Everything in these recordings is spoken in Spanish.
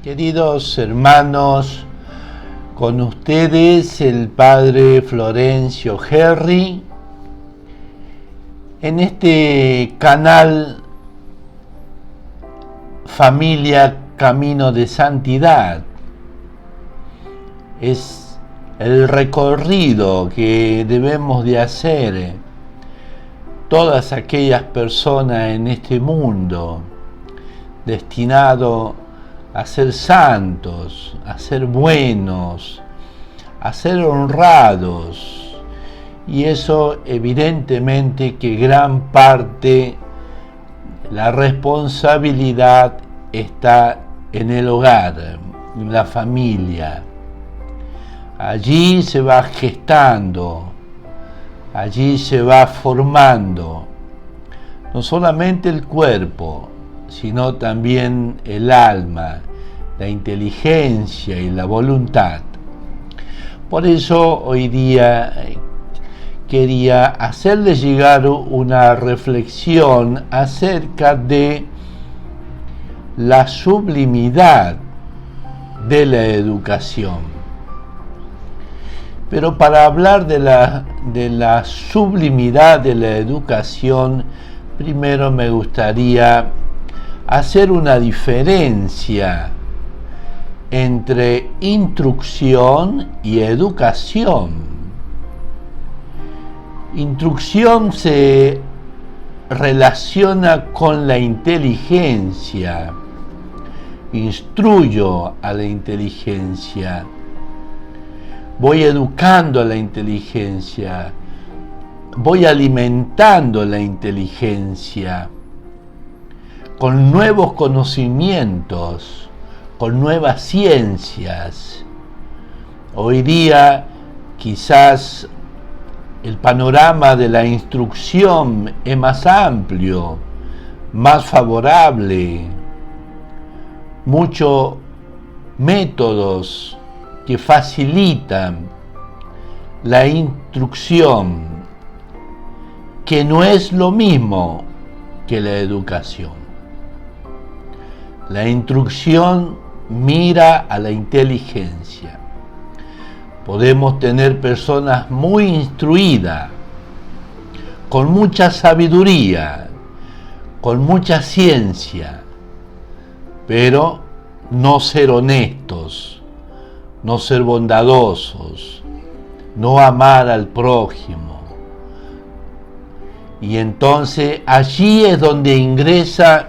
Queridos hermanos, con ustedes el Padre Florencio Gerri, en este canal Familia Camino de Santidad. Es el recorrido que debemos de hacer todas aquellas personas en este mundo destinado a ser santos, a ser buenos, a ser honrados. Y eso evidentemente que gran parte, la responsabilidad está en el hogar, en la familia. Allí se va gestando, allí se va formando no solamente el cuerpo, sino también el alma, la inteligencia y la voluntad. Por eso hoy día quería hacerles llegar una reflexión acerca de la sublimidad de la educación. Pero para hablar de la sublimidad de la educación, primero me gustaría hacer una diferencia entre instrucción y educación. Instrucción se relaciona con la inteligencia. Instruyo a la inteligencia. Voy educando a la inteligencia. Voy alimentando la inteligencia con nuevos conocimientos, con nuevas ciencias. Hoy día quizás el panorama de la instrucción es más amplio, más favorable, muchos métodos que facilitan la instrucción, que no es lo mismo que la educación. La instrucción mira a la inteligencia. Podemos tener personas muy instruidas, con mucha sabiduría, con mucha ciencia, pero no ser honestos, no ser bondadosos, no amar al prójimo. Y entonces allí es donde ingresa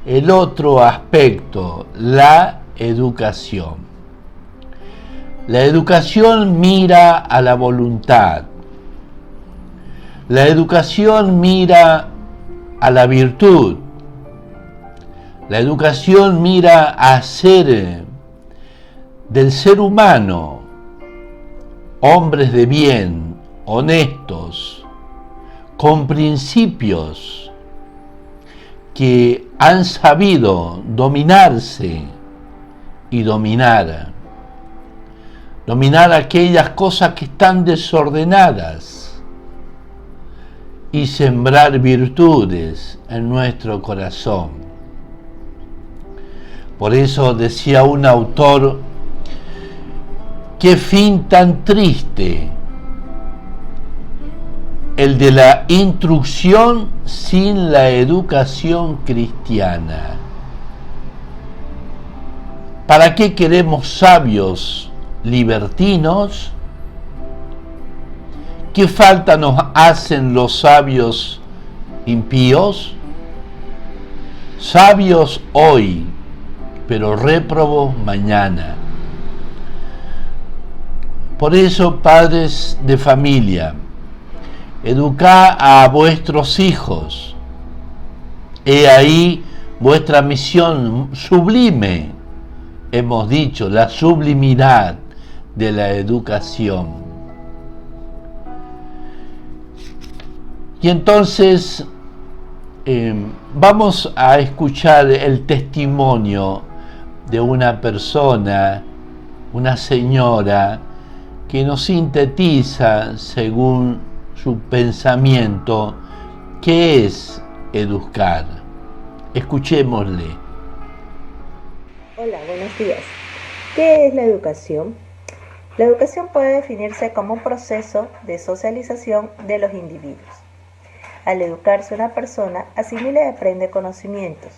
el otro aspecto, la educación. La educación mira a la voluntad. La educación mira a la virtud. La educación mira a hacer del ser humano hombres de bien, honestos, con principios, que han sabido dominarse y dominar aquellas cosas que están desordenadas y sembrar virtudes en nuestro corazón. Por eso decía un autor: qué fin tan triste el de la instrucción sin la educación cristiana. ¿Para qué queremos sabios libertinos? ¿Qué falta nos hacen los sabios impíos? Sabios hoy, pero réprobos mañana. Por eso, padres de familia, educad a vuestros hijos. He ahí vuestra misión sublime, hemos dicho, la sublimidad de la educación. Y entonces vamos a escuchar el testimonio de una persona, una señora, que nos sintetiza según su pensamiento qué es educar. Escuchémosle. Hola, buenos días. ¿Qué es la educación? La educación puede definirse como un proceso de socialización de los individuos. Al educarse una persona, asimila y aprende conocimientos.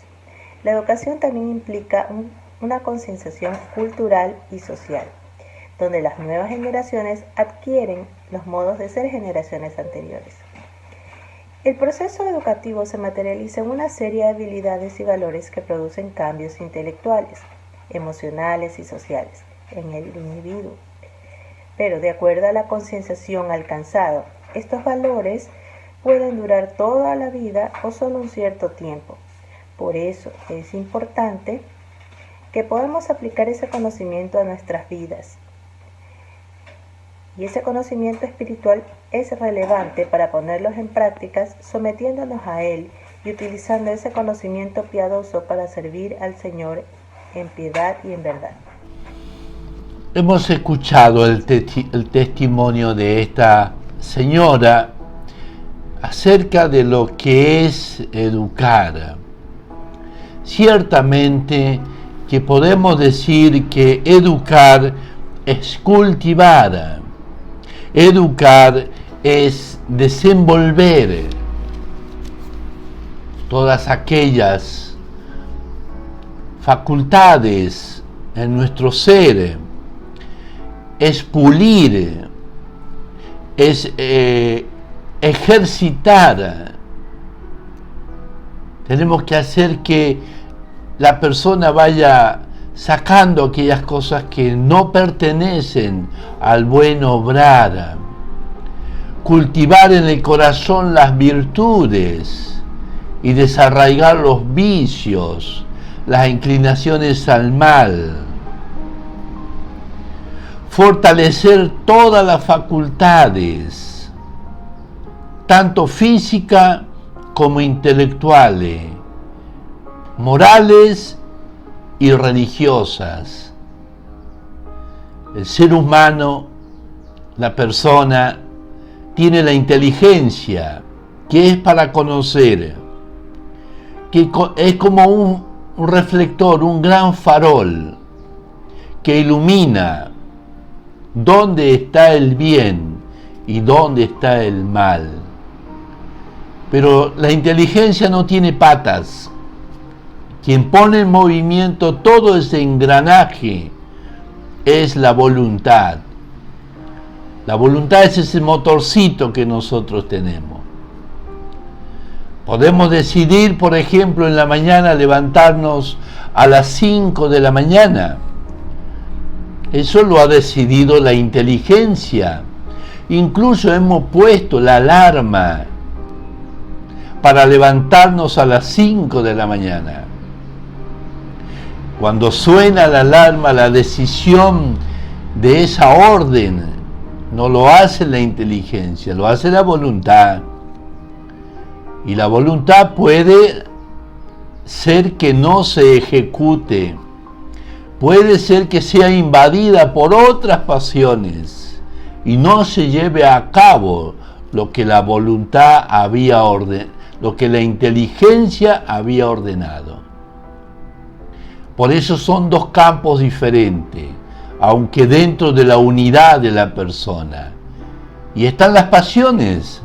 La educación también implica una concienciación cultural y social, donde las nuevas generaciones adquieren los modos de ser generaciones anteriores. El proceso educativo se materializa en una serie de habilidades y valores que producen cambios intelectuales, emocionales y sociales en el individuo. Pero de acuerdo a la concienciación alcanzada, estos valores pueden durar toda la vida o solo un cierto tiempo. Por eso es importante que podamos aplicar ese conocimiento a nuestras vidas. Y ese conocimiento espiritual es relevante para ponerlos en prácticas, sometiéndonos a él y utilizando ese conocimiento piadoso para servir al Señor en piedad y en verdad. Hemos escuchado el testimonio de esta señora acerca de lo que es educar. Ciertamente que podemos decir que educar es cultivar. Educar es desenvolver todas aquellas facultades en nuestro ser, es pulir, es ejercitar. Tenemos que hacer que la persona vaya sacando aquellas cosas que no pertenecen al buen obrar, cultivar en el corazón las virtudes y desarraigar los vicios, las inclinaciones al mal, fortalecer todas las facultades, tanto física como intelectuales, morales y religiosas. El ser humano, la persona, tiene la inteligencia, que es para conocer, que es como un reflector, un gran farol, que ilumina dónde está el bien y dónde está el mal. Pero la inteligencia no tiene patas. Quien pone en movimiento todo ese engranaje es la voluntad. La voluntad es ese motorcito que nosotros tenemos. Podemos decidir, por ejemplo, en la mañana levantarnos a las 5 de la mañana. Eso lo ha decidido la inteligencia. Incluso hemos puesto la alarma para levantarnos a las 5 de la mañana. Cuando suena la alarma, la decisión de esa orden no lo hace la inteligencia, lo hace la voluntad. Y la voluntad puede ser que no se ejecute, puede ser que sea invadida por otras pasiones y no se lleve a cabo lo que la voluntad había ordenado, lo que la inteligencia había ordenado. Por eso son dos campos diferentes, aunque dentro de la unidad de la persona. Y están las pasiones,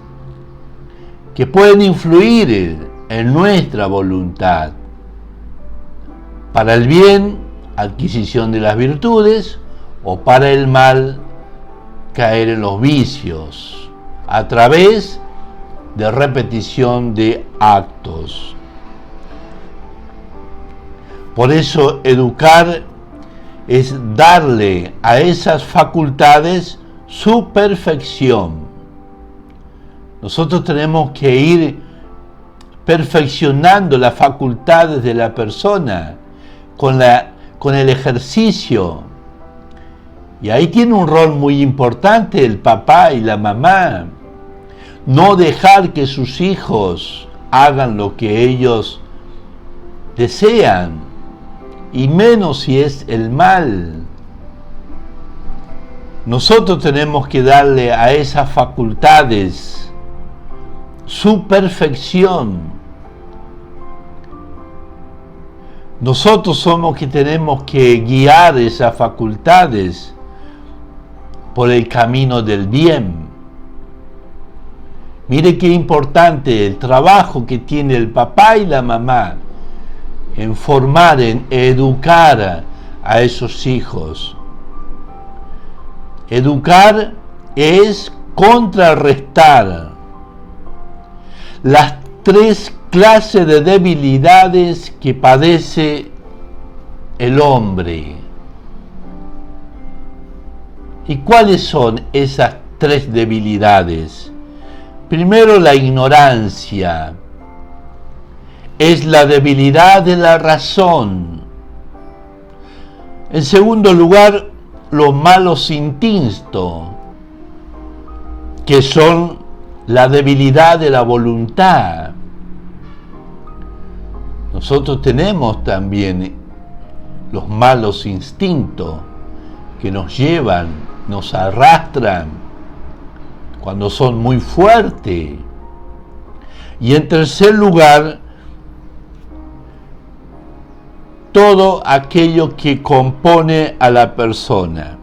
que pueden influir en nuestra voluntad. Para el bien, adquisición de las virtudes, o para el mal, caer en los vicios, a través de repetición de actos. Por eso educar es darle a esas facultades su perfección. Nosotros tenemos que ir perfeccionando las facultades de la persona con el ejercicio. Y ahí tiene un rol muy importante el papá y la mamá. No dejar que sus hijos hagan lo que ellos desean, y menos si es el mal. Nosotros tenemos que darle a esas facultades su perfección. Nosotros somos que tenemos que guiar esas facultades por el camino del bien. Mire qué importante el trabajo que tiene el papá y la mamá en formar, en educar a esos hijos. Educar es contrarrestar las tres clases de debilidades que padece el hombre. ¿Y cuáles son esas tres debilidades? Primero, la ignorancia. Es la debilidad de la razón. En segundo lugar, los malos instintos, que son la debilidad de la voluntad. Nosotros tenemos también los malos instintos que nos llevan, nos arrastran cuando son muy fuertes. Y en tercer lugar, todo aquello que compone a la persona,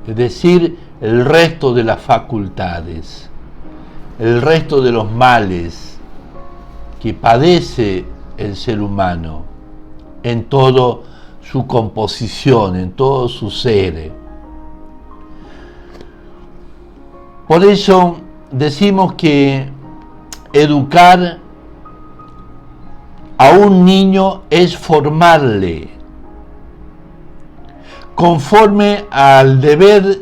es decir, el resto de las facultades, el resto de los males que padece el ser humano en toda su composición, en todo su ser. Por eso decimos que educar a un niño es formarle conforme al deber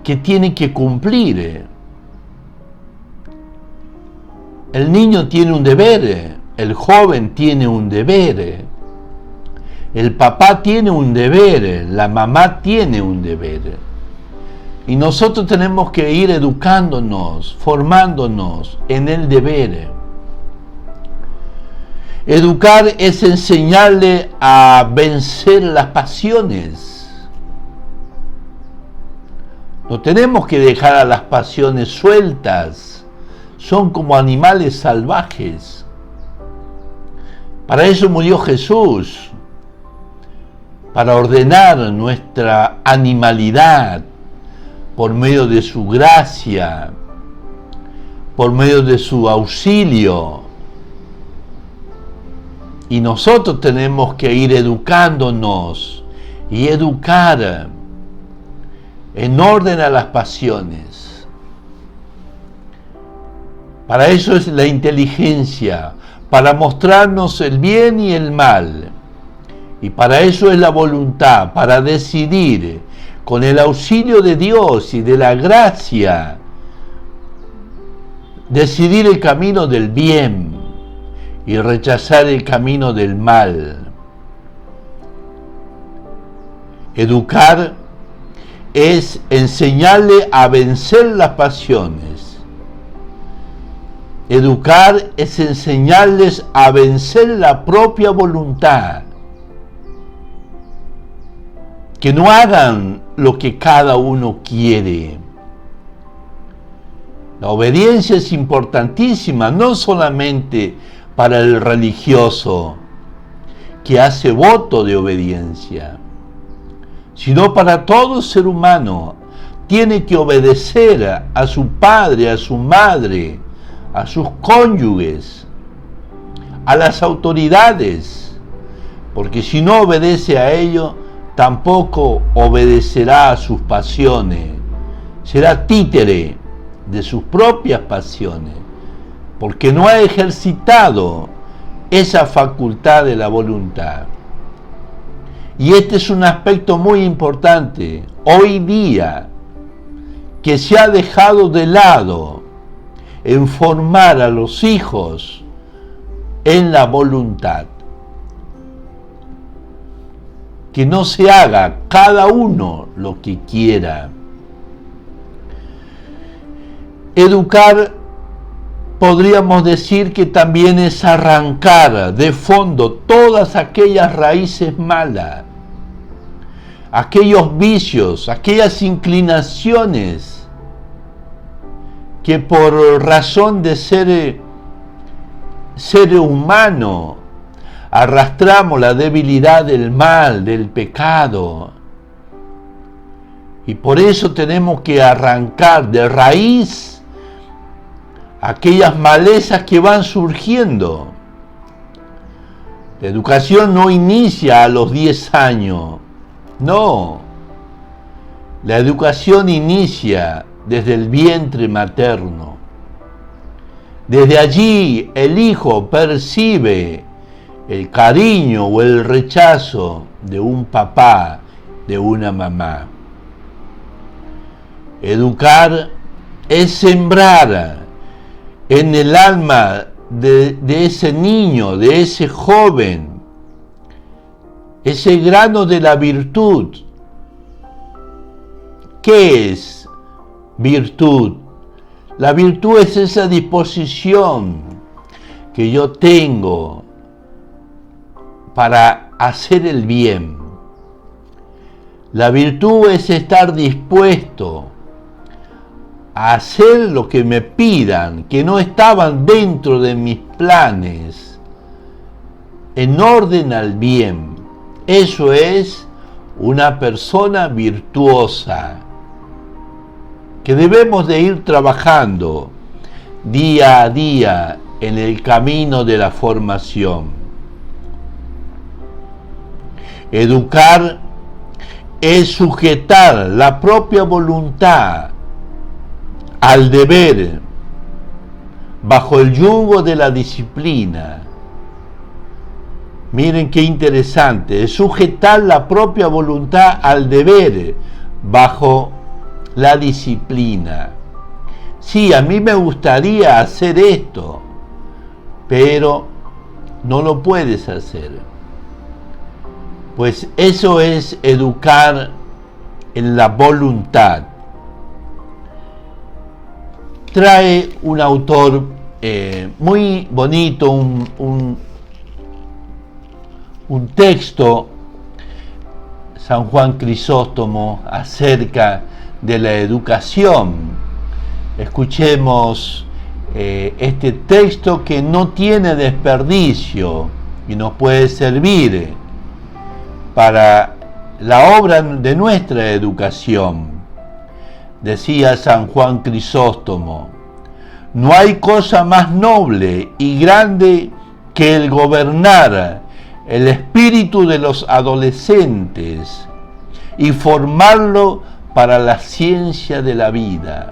que tiene que cumplir. El niño tiene un deber, el joven tiene un deber, el papá tiene un deber, la mamá tiene un deber. Y nosotros tenemos que ir educándonos, formándonos en el deber. Educar es enseñarle a vencer las pasiones. No tenemos que dejar a las pasiones sueltas. Son como animales salvajes. Para eso murió Jesús, para ordenar nuestra animalidad por medio de su gracia, por medio de su auxilio. Y nosotros tenemos que ir educándonos y educar en orden a las pasiones. Para eso es la inteligencia, para mostrarnos el bien y el mal. Y para eso es la voluntad, para decidir con el auxilio de Dios y de la gracia, decidir el camino del bien y rechazar el camino del mal. Educar es enseñarle a vencer las pasiones. Educar es enseñarles a vencer la propia voluntad. Que no hagan lo que cada uno quiere. La obediencia es importantísima, no solamente para el religioso que hace voto de obediencia, sino para todo ser humano. Tiene que obedecer a su padre, a su madre, a sus cónyuges, a las autoridades, porque si no obedece a ellos, tampoco obedecerá a sus pasiones, será títere de sus propias pasiones, porque no ha ejercitado esa facultad de la voluntad. Y este es un aspecto muy importante hoy día, que se ha dejado de lado en formar a los hijos en la voluntad. Que no se haga cada uno lo que quiera. Educar, podríamos decir que también es arrancar de fondo todas aquellas raíces malas, aquellos vicios, aquellas inclinaciones que por razón de ser humano arrastramos la debilidad del mal, del pecado. Y por eso tenemos que arrancar de raíz aquellas malezas que van surgiendo. La educación no inicia a los 10 años, no. La educación inicia desde el vientre materno. Desde allí el hijo percibe el cariño o el rechazo de un papá, de una mamá. Educar es sembrar en el alma de ese niño, de ese joven, ese grano de la virtud. ¿Qué es virtud? La virtud es esa disposición que yo tengo para hacer el bien. La virtud es estar dispuesto a hacer lo que me pidan, que no estaban dentro de mis planes, en orden al bien. Eso es una persona virtuosa, que debemos de ir trabajando día a día en el camino de la formación. Educar es sujetar la propia voluntad al deber bajo el yugo de la disciplina. Miren qué interesante, es sujetar la propia voluntad al deber bajo la disciplina. Sí, a mí me gustaría hacer esto, pero no lo puedes hacer. Pues eso es educar en la voluntad. Trae un autor muy bonito, un texto, San Juan Crisóstomo, acerca de la educación. Escuchemos este texto que no tiene desperdicio y nos puede servir para la obra de nuestra educación. Decía San Juan Crisóstomo: no hay cosa más noble y grande que el gobernar el espíritu de los adolescentes y formarlo para la ciencia de la vida.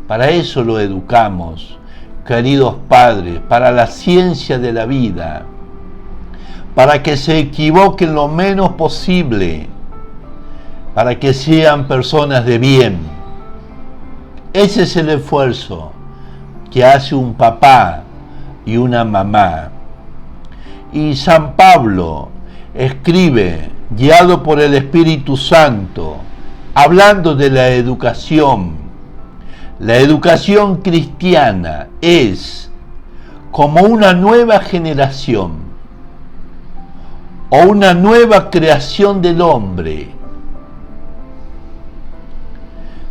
Para eso lo educamos, queridos padres, para la ciencia de la vida, para que se equivoquen lo menos posible, para que sean personas de bien. Ese es el esfuerzo que hace un papá y una mamá. Y San Pablo escribe, guiado por el Espíritu Santo, hablando de la educación. La educación cristiana es como una nueva generación o una nueva creación del hombre,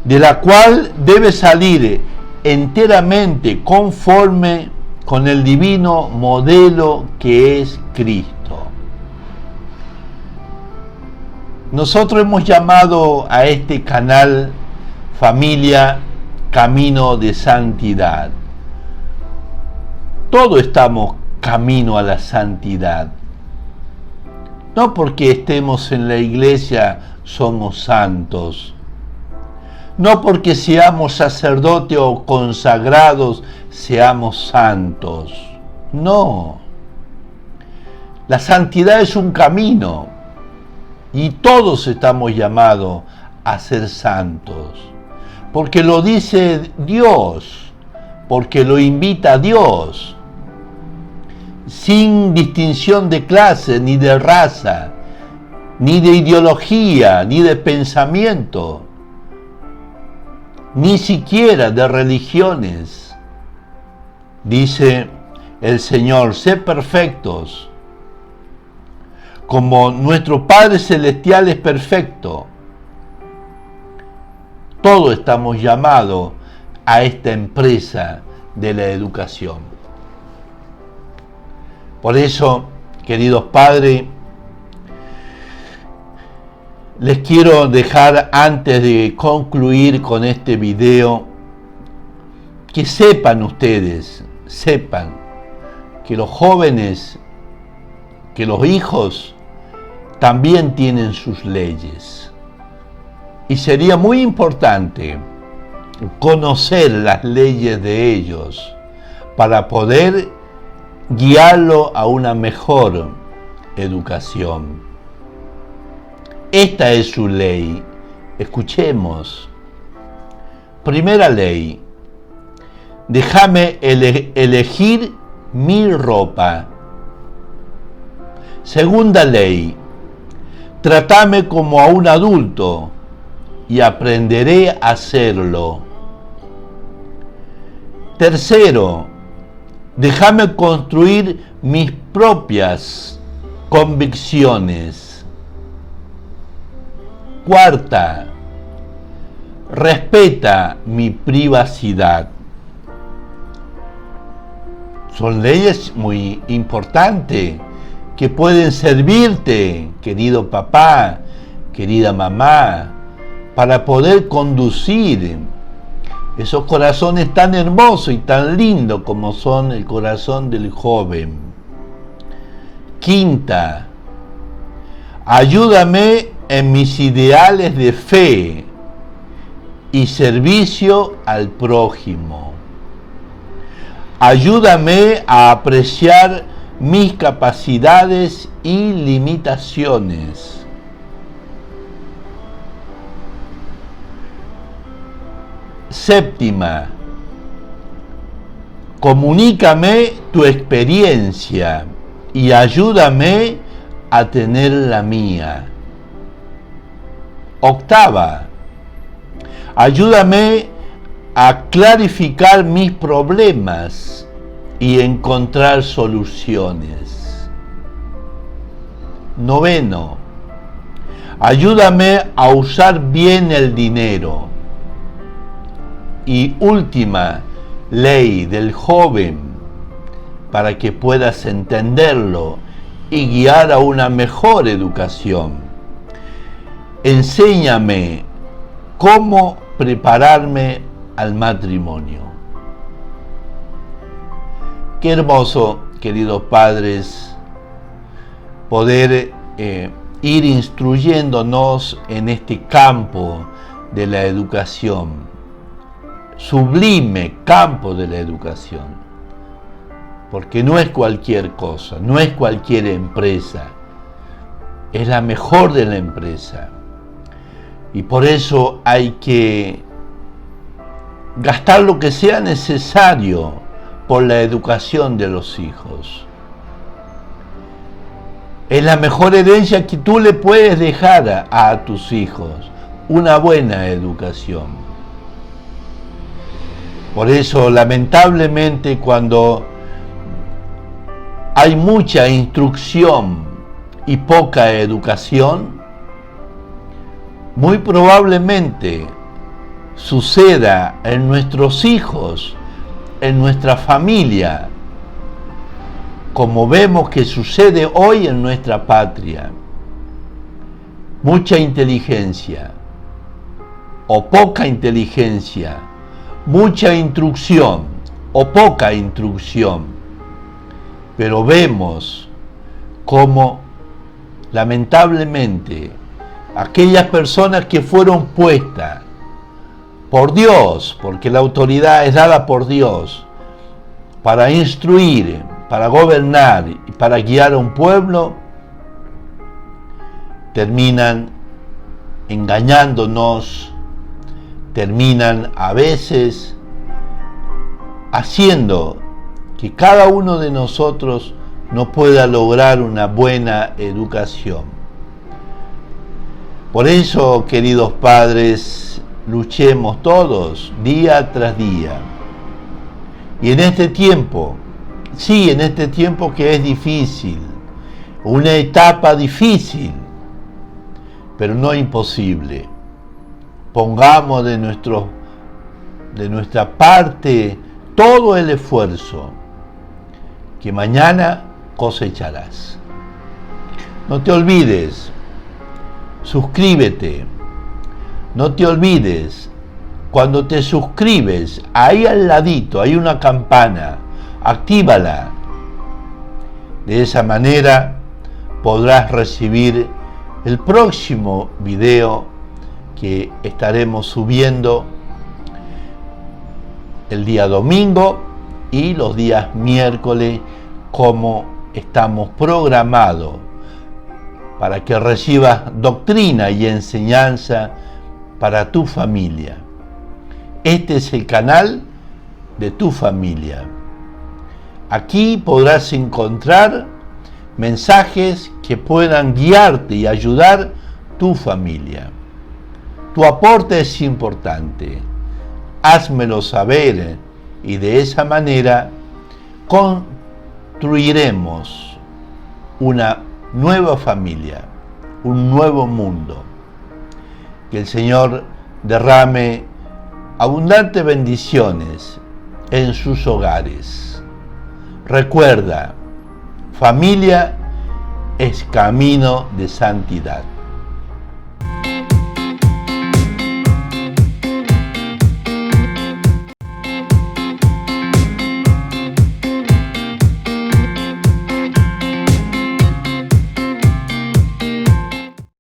de la cual debe salir enteramente conforme con el divino modelo que es Cristo. Nosotros hemos llamado a este canal Familia Camino de Santidad. Todos estamos camino a la santidad. No porque estemos en la iglesia somos santos. No porque seamos sacerdotes o consagrados seamos santos. No. La santidad es un camino y todos estamos llamados a ser santos. Porque lo dice Dios, porque lo invita Dios, sin distinción de clase, ni de raza, ni de ideología, ni de pensamiento, ni siquiera de religiones. Dice el Señor: sed perfectos, como nuestro Padre Celestial es perfecto. Todos estamos llamados a esta empresa de la educación. Por eso, queridos padres, les quiero dejar, antes de concluir con este video, que sepan ustedes, sepan que los jóvenes, que los hijos también tienen sus leyes. Y sería muy importante conocer las leyes de ellos para poder guiarlo a una mejor educación. Esta es su ley. Escuchemos. Primera ley: déjame elegir mi ropa. Segunda ley: trátame como a un adulto y aprenderé a hacerlo. Tercero: déjame construir mis propias convicciones. Cuarta: respeta mi privacidad. Son leyes muy importantes que pueden servirte, querido papá, querida mamá, para poder conducir esos corazones tan hermosos y tan lindos como son el corazón del joven. Quinta: ayúdame en mis ideales de fe y servicio al prójimo. Ayúdame a apreciar mis capacidades y limitaciones. Séptima: comunícame tu experiencia y ayúdame a tener la mía. Octava: ayúdame a clarificar mis problemas y encontrar soluciones. Noveno: ayúdame a usar bien el dinero. Y última ley del joven, para que puedas entenderlo y guiar a una mejor educación: enséñame cómo prepararme al matrimonio. Qué hermoso, queridos padres, poder ir instruyéndonos en este campo de la educación, sublime campo de la educación, porque no es cualquier cosa, no es cualquier empresa, es la mejor de la empresa. Y por eso hay que gastar lo que sea necesario por la educación de los hijos. Es la mejor herencia que tú le puedes dejar a tus hijos, una buena educación. Por eso, lamentablemente, cuando hay mucha instrucción y poca educación, muy probablemente suceda en nuestros hijos, en nuestra familia, como vemos que sucede hoy en nuestra patria. Mucha inteligencia o poca inteligencia, mucha instrucción o poca instrucción, pero vemos cómo lamentablemente aquellas personas que fueron puestas por Dios, porque la autoridad es dada por Dios, para instruir, para gobernar y para guiar a un pueblo, terminan engañándonos, terminan a veces haciendo que cada uno de nosotros no pueda lograr una buena educación. Por eso, queridos padres, luchemos todos día tras día. Y en este tiempo, sí, en este tiempo que es difícil, una etapa difícil, pero no imposible, pongamos de nuestra parte todo el esfuerzo, que mañana cosecharás. No te olvides, suscríbete. No te olvides, cuando te suscribes, ahí al ladito hay una campana, actívala. De esa manera podrás recibir el próximo video que estaremos subiendo el día domingo y los días miércoles, como estamos programados, para que recibas doctrina y enseñanza para tu familia. Este es el canal de tu familia. Aquí podrás encontrar mensajes que puedan guiarte y ayudar tu familia. Tu aporte es importante. Házmelo saber y de esa manera construiremos una nueva familia, un nuevo mundo. Que el Señor derrame abundantes bendiciones en sus hogares. Recuerda, familia es camino de santidad.